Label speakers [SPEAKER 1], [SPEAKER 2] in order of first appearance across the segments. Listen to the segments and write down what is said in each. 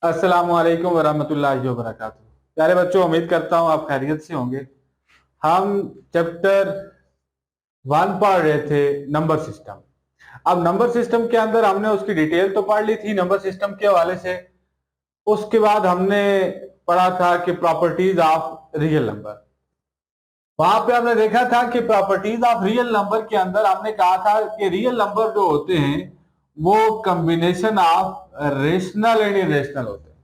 [SPEAKER 1] अस्सलाम वालेकुम वरहमतुल्लाहि वबरकातुहू। प्यारे बच्चों, उम्मीद करता हूँ आप खैरियत से होंगे। हम चैप्टर 1 पढ़ रहे थे, नंबर सिस्टम। अब नंबर सिस्टम के अंदर हमने उसकी डिटेल तो पढ़ ली थी नंबर सिस्टम के हवाले से। उसके बाद हमने पढ़ा था कि प्रॉपर्टीज ऑफ रियल नंबर। वहां पे हमने देखा था कि प्रॉपर्टीज ऑफ रियल नंबर के अंदर हमने कहा था कि रियल नंबर जो होते हैं वो combination of rational and irrational होते हैं।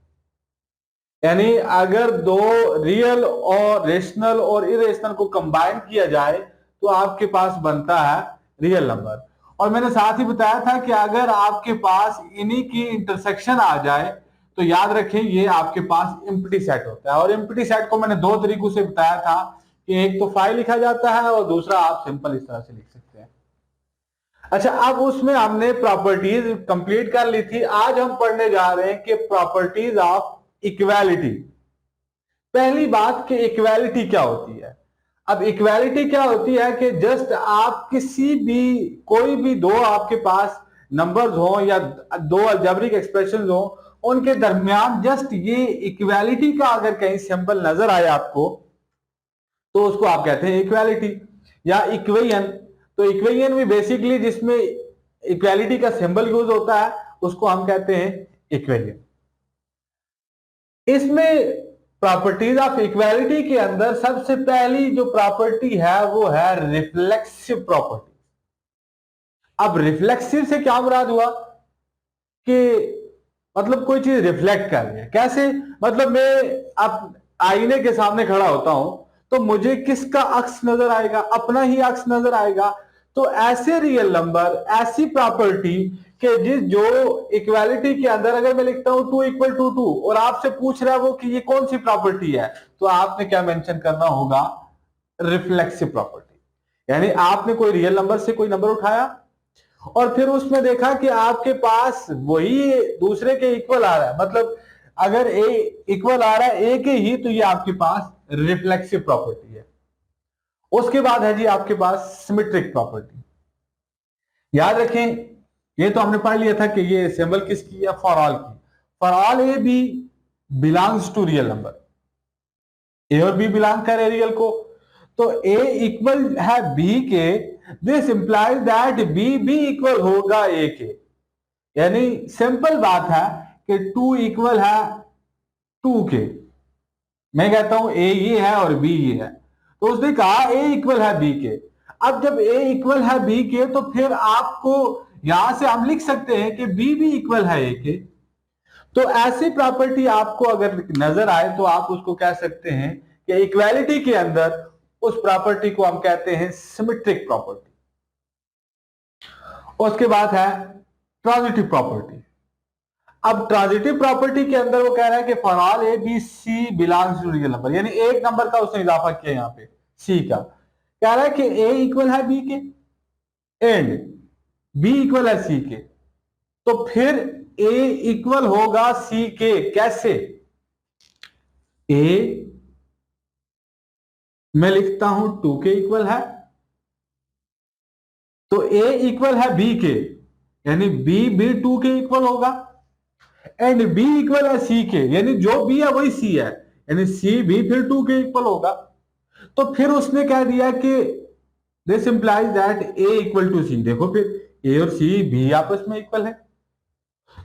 [SPEAKER 1] यानी अगर दो रियल और रेशनल और इरेशनल को कंबाइन किया जाए तो आपके पास बनता है रियल नंबर। और मैंने साथ ही बताया था कि अगर आपके पास इन्हीं की इंटरसेक्शन आ जाए तो याद रखें ये आपके पास एम्प्टी सेट होता है। और एम्प्टी सेट को मैंने दो तरीकों से बताया था कि एक तो फाइल लिखा जाता है और दूसरा आप सिंपल इस तरह से लिख सकते हैं। अच्छा, अब उसमें हमने प्रॉपर्टीज कंप्लीट कर ली थी। आज हम पढ़ने जा रहे हैं कि प्रॉपर्टीज ऑफ इक्वालिटी। पहली बात कि इक्वालिटी क्या होती है। अब इक्वालिटी क्या होती है कि जस्ट आप किसी भी कोई भी दो आपके पास नंबर्स हो या दो अलजेब्रिक एक्सप्रेशंस हो, उनके दरमियान जस्ट ये इक्वालिटी का अगर कहीं सिंबल नजर आए आपको तो उसको आप कहते हैं इक्वालिटी या इक्वेशन। तो इक्वेशन भी बेसिकली जिसमें इक्वालिटी का सिंबल यूज होता है उसको हम कहते हैं इक्वेशन। इसमें प्रॉपर्टीज ऑफ इक्वालिटी के अंदर सबसे पहली जो प्रॉपर्टी है वो है रिफ्लेक्सिव प्रॉपर्टी। अब रिफ्लेक्सिव से क्या मुराद हुआ कि मतलब कोई चीज रिफ्लेक्ट कर रही है। कैसे? मतलब मैं अब आईने के सामने खड़ा होता हूं तो मुझे किसका अक्स नजर आएगा? अपना ही अक्स नजर आएगा। तो ऐसे रियल नंबर, ऐसी प्रॉपर्टी कि जिस जो इक्वालिटी के अंदर अगर मैं लिखता हूं 2 = 2 और आपसे पूछ रहा है वो कि ये कौन सी प्रॉपर्टी है, तो आपने क्या मेंशन करना होगा? Reflexive property. यानी आपने कोई रियल नंबर से कोई नंबर उठाया और फिर उसमें देखा कि आपके पास वही दूसरे के इक्वल आ रहा है। मतलब अगर ए इक्वल आ रहा है ए के ही, तो ये आपके पास रिफ्लेक्सिव प्रॉपर्टी है। उसके बाद है जी आपके पास सिमेट्रिक प्रॉपर्टी। याद रखें, ये तो हमने पढ़ लिया था कि ये सिंबल किसकी है? फॉर ऑल की। For all A B belongs to real number. A और बी बिलोंग करे रियल को, तो ए इक्वल है बी के, दिस इंप्लाइज दैट बी भी इक्वल होगा ए के। यानी सिंपल बात है कि 2 इक्वल है 2 के। मैं कहता हूं ए ये है और बी ये है, तो उसने कहा ए इक्वल है बी के। अब जब ए इक्वल है बी के तो फिर आपको यहां से हम लिख सकते हैं कि बी भी इक्वल है ए के। तो ऐसी प्रॉपर्टी आपको अगर नजर आए तो आप उसको कह सकते हैं कि इक्वालिटी के अंदर उस प्रॉपर्टी को हम कहते हैं सिमेट्रिक प्रॉपर्टी। उसके बाद है ट्रांजिटिव प्रॉपर्टी। अब ट्रांजिटिव प्रॉपर्टी के अंदर वो कह रहा है कि for all A B C belongs to real number, यानी एक नंबर का उसने इजाफा किया यहां पे सी का। कह रहा है कि ए इक्वल है बी के एंड बी इक्वल है सी के, तो फिर ए इक्वल होगा सी के। कैसे? ए मैं लिखता हूं 2 के इक्वल है, तो ए इक्वल है बी के, यानी बी भी 2 के इक्वल होगा। एंड बी इक्वल है सी के, यानी जो बी है वही सी है, यानी सी भी फिर 2 के इक्वल होगा। तो फिर उसने कह दिया कि this implies that A equal to C. देखो फिर ए और सी भी आपस में इक्वल है।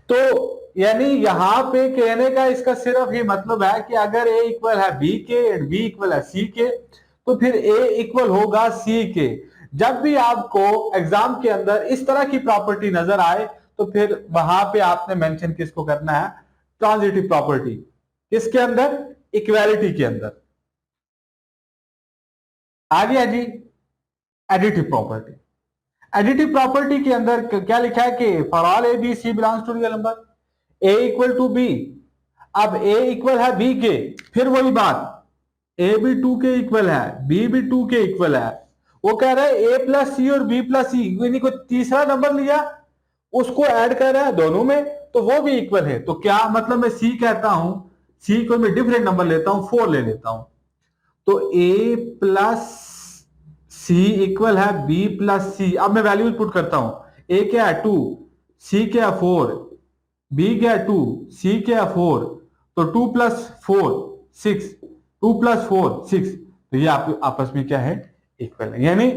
[SPEAKER 1] तो यानी यहां पे कहने का इसका सिर्फ ही मतलब है कि अगर ए इक्वल है बी के एंड बी इक्वल है सी के, तो फिर ए इक्वल होगा सी के। जब भी आपको एग्जाम के अंदर इस तरह की प्रॉपर्टी नजर आए तो फिर वहां पे आपने मेंशन किसको करना है? Transitive property. किसके अंदर? इक्वालिटी के अंदर। आ गया जी एडिटिव प्रॉपर्टी। एडिटिव प्रॉपर्टी के अंदर क्या लिखा है कि for all A B C belongs to real number, A equal to B. अब ए इक्वल है बी के, फिर वही बात, ए भी 2 के इक्वल है, बी भी 2 के इक्वल है। वो कह रहा है ए प्लस सी और बी प्लस सी, यानी कोई तीसरा नंबर लिया उसको ऐड कर रहा है दोनों में, तो वो भी इक्वल है। तो क्या मतलब मैं सी कहता हूं, सी को मैं डिफरेंट नंबर लेता हूं, 4 ले लेता हूं, तो ए प्लस सी इक्वल है बी प्लस सी। अब मैं वैल्यूज पुट करता हूं, ए क्या है 2, सी क्या है 4, बी क्या है 2, सी क्या है 4, तो 2 + 4 6, 2 + 4 6, तो ये आप आपस में क्या है इक्वल है। यानी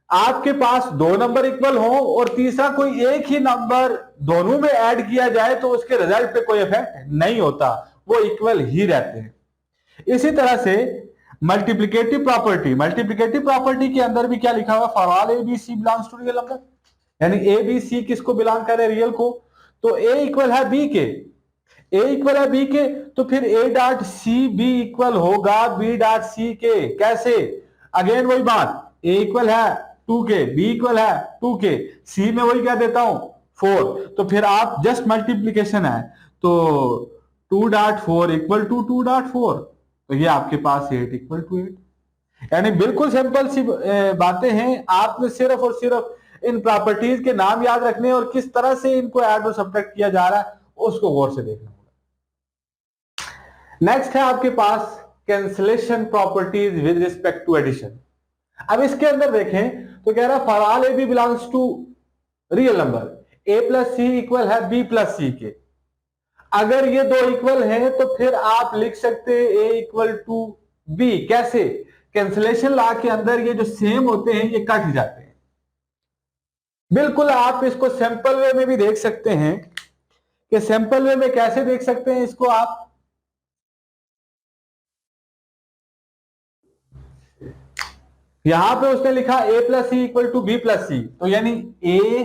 [SPEAKER 1] आपके पास दो नंबर इक्वल हो और तीसरा कोई एक ही नंबर दोनों में ऐड किया जाए तो उसके रिजल्ट पे कोई इफेक्ट नहीं होता, वो इक्वल ही रहते हैं। इसी तरह से मल्टीप्लिकेटिव प्रॉपर्टी के अंदर भी क्या लिखा हुआ, for all A B C belongs to real number, यानी ए बी सी किसको बिलोंग करे, रियल को। तो ए इक्वल है बी के, ए इक्वल है बी के, तो फिर A dot C B equal होगा बी डॉट सी के। कैसे, अगेन वही बात, ए इक्वल है 2 के, बी इक्वल है 2 के, सी में वही क्या देता हूं 4, तो फिर आप जस्ट मल्टीप्लीकेशन है, तो 2.4 इक्वल टू 2.4, तो ये आपके पास 8 इक्वल टू 8। यानी बिल्कुल सिंपल सी बातें हैं, आपने सिर्फ और सिर्फ इन प्रॉपर्टीज के नाम याद रखने और किस तरह से इनको ऐड और सब्ट्रैक्ट किया जा रहा है उसको गौर से देखना होगा। नेक्स्ट है आपके पास cancellation properties with respect to addition. अब इसके अंदर देखें तो कह रहा है for all A B belongs to real number, A plus C equal है बी प्लस सी के। अगर ये दो इक्वल हैं तो फिर आप लिख सकते हैं ए इक्वल टू बी। कैसे, कैंसिलेशन लॉ के अंदर ये जो सेम होते हैं ये कट जाते हैं। बिल्कुल आप इसको सैंपल वे में भी देख सकते हैं, कि सैंपल वे में कैसे देख सकते हैं इसको आप, यहां पे उसने लिखा A plus C equal to B plus C, तो यानी A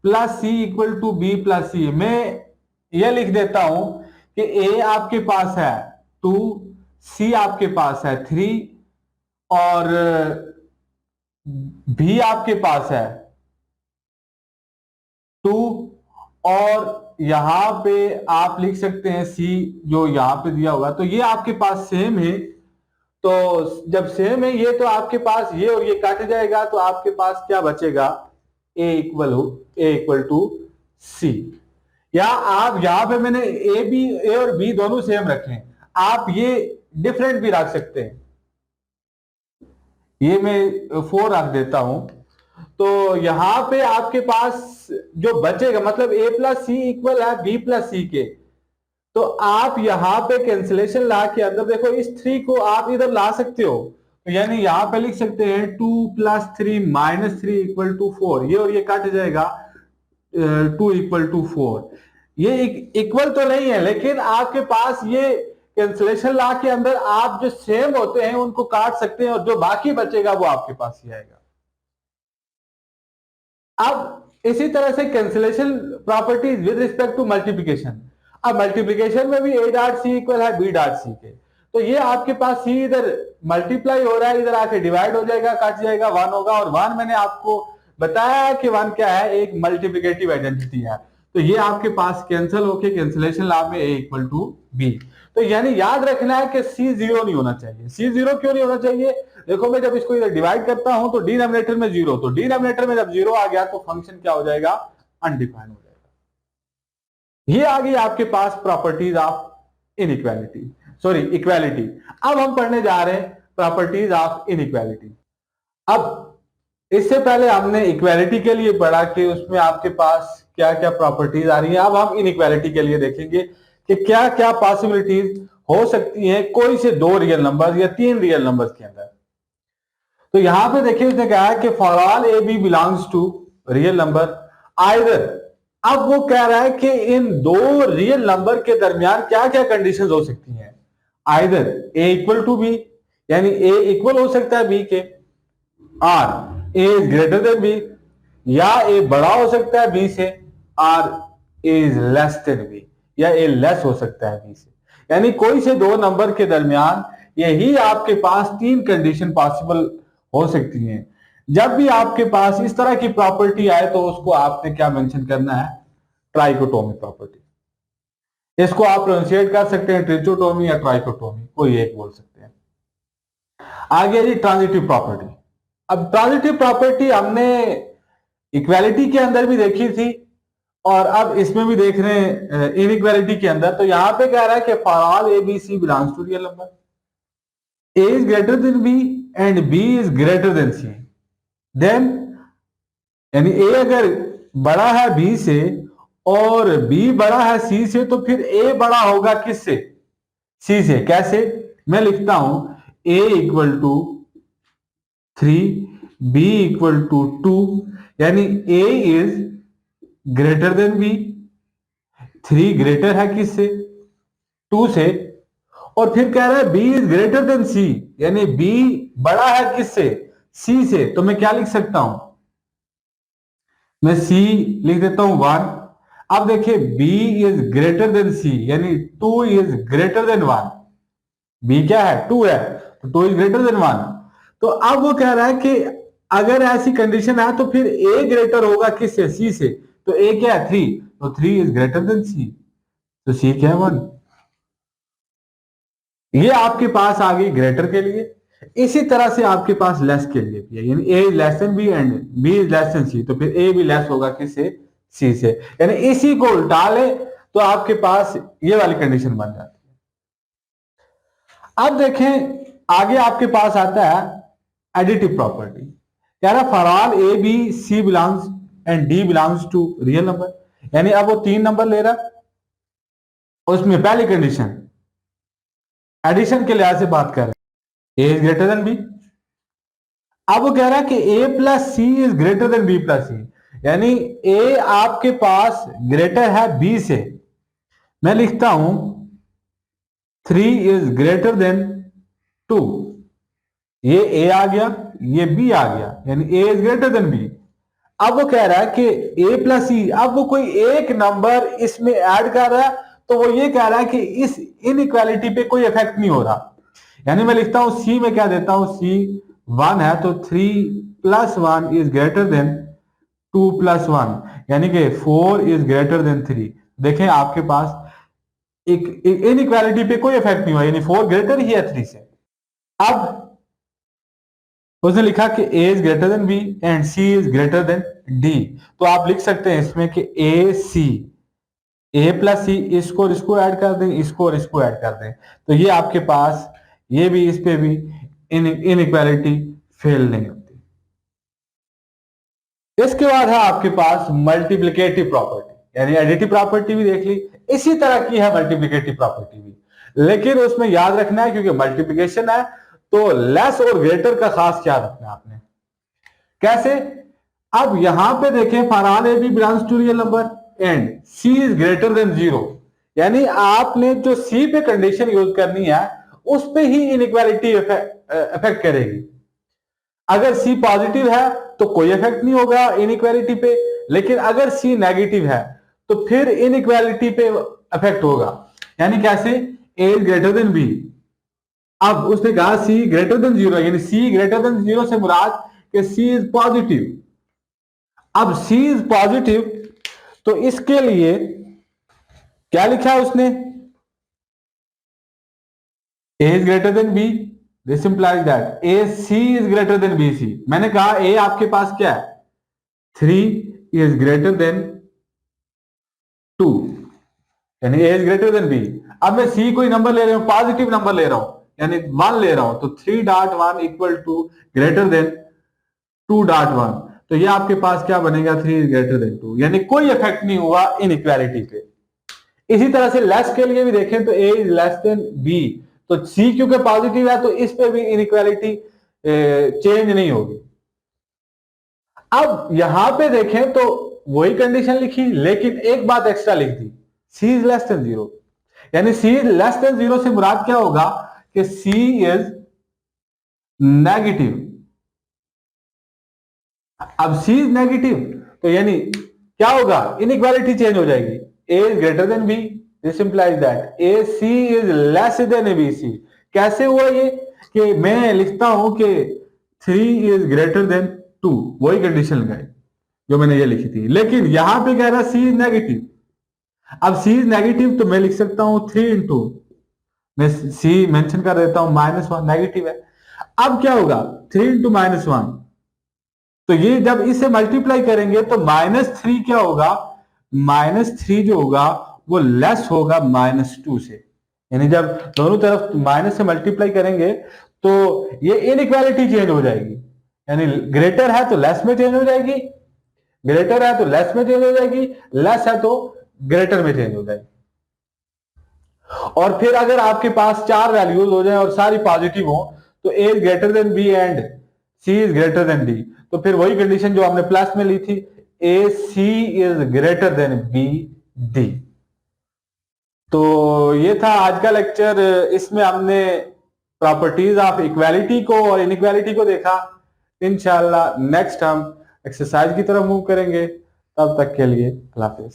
[SPEAKER 1] plus C equal to B plus C. मैं यह लिख देता हूं कि ए आपके पास है 2, सी आपके पास है 3 और भी आपके पास है 2, और यहां पे आप लिख सकते हैं सी जो यहां पे दिया होगा, तो ये आपके पास सेम है। तो जब सेम है ये, तो आपके पास ये और ये काट जाएगा, तो आपके पास क्या बचेगा, ए इक्वल टू सी। या आप यहां पे मैंने ए और बी दोनों सेम रखे हैं, आप ये डिफरेंट भी रख सकते हैं, ये मैं 4 रख देता हूं। तो यहां पे आपके पास जो बचेगा, मतलब ए प्लस सी इक्वल है बी प्लस सी के, तो आप यहां पे कैंसिलेशन लॉ के अंदर देखो इस 3 को आप इधर ला सकते हो, तो यानी यहां पे लिख सकते हैं 2 + 3 - 3 इक्वल टू 4, ये और ये काट जाएगा 2 इक्वल टू 4। ये इक्वल तो नहीं है, लेकिन आपके पास ये कैंसिलेशन लॉ के अंदर आप जो सेम होते हैं उनको काट सकते हैं और जो बाकी बचेगा वो आपके पास ही आएगा। अब इसी तरह से cancellation properties with respect to multiplication. अब मल्टीप्लिकेशन में भी ए डॉट सी इक्वल है बी डॉट सी के, तो ये आपके पास सी इधर मल्टीप्लाई हो रहा है, इधर आके डिवाइड हो जाएगा, कट जाएगा, 1 होगा। और 1 मैंने आपको बताया कि 1 क्या है, एक मल्टीप्लिकेटिव आइडेंटिटी है, तो ये आपके पास कैंसिल होके कैंसिलेशन लॉ में ए इक्वल टू बी। तो यानी याद रखना है कि सी 0 नहीं होना चाहिए। सी 0 क्यों नहीं होना चाहिए, देखो मैं जब इसको इधर डिवाइड करता हूं तो डिनोमिनेटर में 0, तो डिनोमिनेटर में जब 0 आ गया तो फंक्शन क्या हो जाएगा, अनडिफाइंड हो जाएगा। ये आ गई आपके पास properties of inequality, sorry equality. अब हम पढ़ने जा रहे हैं प्रॉपर्टीज ऑफ इनइक्वालिटी। अब इससे पहले हमने इक्वालिटी के लिए पढ़ा कि उसमें आपके पास क्या क्या प्रॉपर्टीज आ रही है। अब हम इनइक्वालिटी के लिए देखेंगे कि क्या क्या पॉसिबिलिटीज हो सकती हैं कोई से 2 रियल नंबर या 3 रियल नंबर्स के अंदर। तो यहां पे देखिए उसने कहा है कि for all A B belongs to real number either. अब वो कह रहा है कि इन 2 रियल नंबर के दरमियान क्या क्या कंडीशंस हो सकती हैं। Either A equal to B, यानी ए इक्वल हो सकता है बी के, और A is greater than B, या ए बड़ा हो सकता है बी से, और A is less than B, या ए लेस हो सकता है बी से। यानी कोई से 2 नंबर के दरमियान यही आपके पास 3 कंडीशन पॉसिबल हो सकती हैं। जब भी आपके पास इस तरह की प्रॉपर्टी आए तो उसको आपने क्या मेंशन करना है, ट्राइकोटोमी प्रॉपर्टी। इसको आप प्रोनाउंसिएट कर सकते हैं ट्रिचोटोमी या ट्राइकोटोमी, कोई एक बोल सकते हैं। आगे जी ट्रांजिटिव प्रॉपर्टी। अब ट्रांजिटिव प्रॉपर्टी हमने इक्वालिटी के अंदर भी देखी थी और अब इसमें भी देख रहे हैं इनइक्वालिटी के अंदर। तो यहां पे कह रहा है कि for all A B C belongs to real number, A is greater than B and B is greater than C, then यानी ए अगर बड़ा है बी से और बी बड़ा है सी से, तो फिर ए बड़ा होगा किससे? सी से। कैसे? मैं लिखता हूं A equal to 3, B equal to 2, यानी A is greater than B. 3 greater है किससे? 2 से। और फिर कह रहा है B is greater than C, यानी बी बड़ा है किससे? सी से। तो मैं क्या लिख सकता हूं? मैं सी लिख देता हूं 1। अब देखिए B is greater than C, यानी 2 इज ग्रेटर देन 1। बी क्या है? 2 है, तो 2 इज ग्रेटर देन 1। तो अब वो कह रहा है कि अगर ऐसी कंडीशन है तो फिर ए ग्रेटर होगा किससे? सी से। तो ए क्या है? 3, तो 3 इज ग्रेटर देन सी, तो सी क्या है? 1। ये आपके पास आ गई ग्रेटर के लिए। इसी तरह से आपके पास लेस के लिए भी है, यानी A is less than B and B is less than C, तो फिर ए भी लेस होगा किससे? सी से। यानी इसी को उल्टा ले तो आपके पास ये वाली कंडीशन बन जाती है। अब देखें आगे आपके पास आता है एडिटिव प्रॉपर्टी। कह रहा for all A B C belongs and D belongs to real number, यानी अब वो 3 नंबर ले रहा है, उसमें पहली कंडीशन एडिशन के लिहाज से बात कर रहे हैं, A is greater than B. अब वो कह रहा है कि A plus C is greater than B plus C, यानी ए आपके पास ग्रेटर है बी से। मैं लिखता हूं 3 इज ग्रेटर देन 2। ये ए आ गया, ये बी आ गया, यानी A is greater than B. अब वो कह रहा है कि ए प्लस सी, अब वो कोई एक नंबर इसमें ऐड कर रहा है, तो वो ये कह रहा है कि इस इनइक्वालिटी पे कोई इफेक्ट नहीं हो रहा। यानी मैं लिखता हूं सी में क्या देता हूं, सी 1 है, तो 3 plus 1 is greater then 2 plus 1, यानी कि 4 इज ग्रेटर देन 3। देखें आपके पास एक इनइक्वालिटी पे कोई इफेक्ट नहीं हुआ, यानी 4 ग्रेटर ही है 3 से। अब उसने लिखा कि a is greater then b and c is greater then d, तो आप लिख सकते हैं इसमें कि a c, a प्लस सी, इसको और इसको ऐड कर दें, इसको और इसको ऐड कर दें, तो ये आपके पास ये भी इस पे भी इनइक्वालिटी फेल नहीं होती। इसके बाद है आपके पास मल्टीप्लिकेटिव प्रॉपर्टी, यानी एडिटिव प्रॉपर्टी भी देख ली, इसी तरह की है मल्टीप्लिकेटिव प्रॉपर्टी भी, लेकिन उसमें याद रखना है क्योंकि मल्टीप्लिकेशन है तो लेस और ग्रेटर का खास ख्याल रखना है आपने। कैसे? अब यहां पे देखें for all A B belongs to real number and C is greater than 0, यानी आपने जो सी पे कंडीशन यूज करनी है उस पे ही इनइक्वालिटी इफेक्ट करेगी। अगर सी पॉजिटिव है तो कोई इफेक्ट नहीं होगा इनइक्वालिटी पे, लेकिन अगर सी नेगेटिव है तो फिर इनइक्वालिटी पे इफेक्ट होगा। यानी कैसे? ए इज ग्रेटर देन बी, अब उसने कहा सी ग्रेटर देन 0, यानी सी ग्रेटर देन 0 से मुराद कि सी इज पॉजिटिव। अब सी इज पॉजिटिव तो इसके लिए क्या लिखा है उसने? A is greater than B, this implies that A C is greater than B C. मैंने कहा ए आपके पास क्या है? 3 इज ग्रेटर देन 2, यानी A is greater than B. अब मैं सी कोई नंबर ले रहा हूं, पॉजिटिव नंबर ले रहा हूं, यानी 1 ले रहा हूं, तो 3.1 इक्वल टू ग्रेटर देन 2.1, तो ये आपके पास क्या बनेगा? 3 इज ग्रेटर देन 2, यानी कोई इफेक्ट नहीं हुआ इनइक्वालिटी पे। इसी तरह से लेस के लिए भी देखें तो A is less than B, तो सी क्योंकि पॉजिटिव है तो इस पे भी इनइक्वालिटी चेंज नहीं होगी। अब यहां पे देखें तो वही कंडीशन लिखी, लेकिन एक बात एक्स्ट्रा लिख दी, सी इज लेस देन 0, यानी सी इज लेस देन 0 से मुराद क्या होगा कि सी इज नेगेटिव। अब सी इज नेगेटिव तो यानी क्या होगा? इनइक्वालिटी चेंज हो जाएगी, A is greater than B, this implies that A C is less than A B C. कैसे हुआ ये? कि मैं लिखता हूं कि 3 इज ग्रेटर देन 2, वही कंडीशन लगाई जो मैंने ये लिखी थी, लेकिन यहां पे कह रहा सी इज नेगेटिव। अब सी इज नेगेटिव तो मैं लिख सकता हूं 3 इंटू, मैं सी मेंशन कर देता हूं -1, नेगेटिव है। अब क्या होगा? 3 इंटू -1, तो ये जब इसे मल्टीप्लाई करेंगे तो -3 क्या होगा? -3 जो होगा वो लेस होगा -2 से, यानी जब दोनों तरफ माइनस से मल्टीप्लाई करेंगे तो ये इनइक्वालिटी चेंज हो जाएगी, यानी ग्रेटर है तो लेस में चेंज हो जाएगी, ग्रेटर है तो लेस में चेंज हो जाएगी, लेस है तो ग्रेटर में चेंज हो जाएगी। और फिर अगर आपके पास 4 वैल्यूज हो जाए और सारी पॉजिटिव हो, तो A is greater than B and C is greater than D, तो फिर वही कंडीशन जो हमने प्लस में ली थी, A C is greater than B D. तो ये था आज का लेक्चर। इसमें हमने प्रॉपर्टीज ऑफ इक्वालिटी को और इनइक्वालिटी को देखा। इंशाल्लाह नेक्स्ट हम एक्सरसाइज की तरफ मूव करेंगे। तब तक के लिए अल्लाह हाफिज।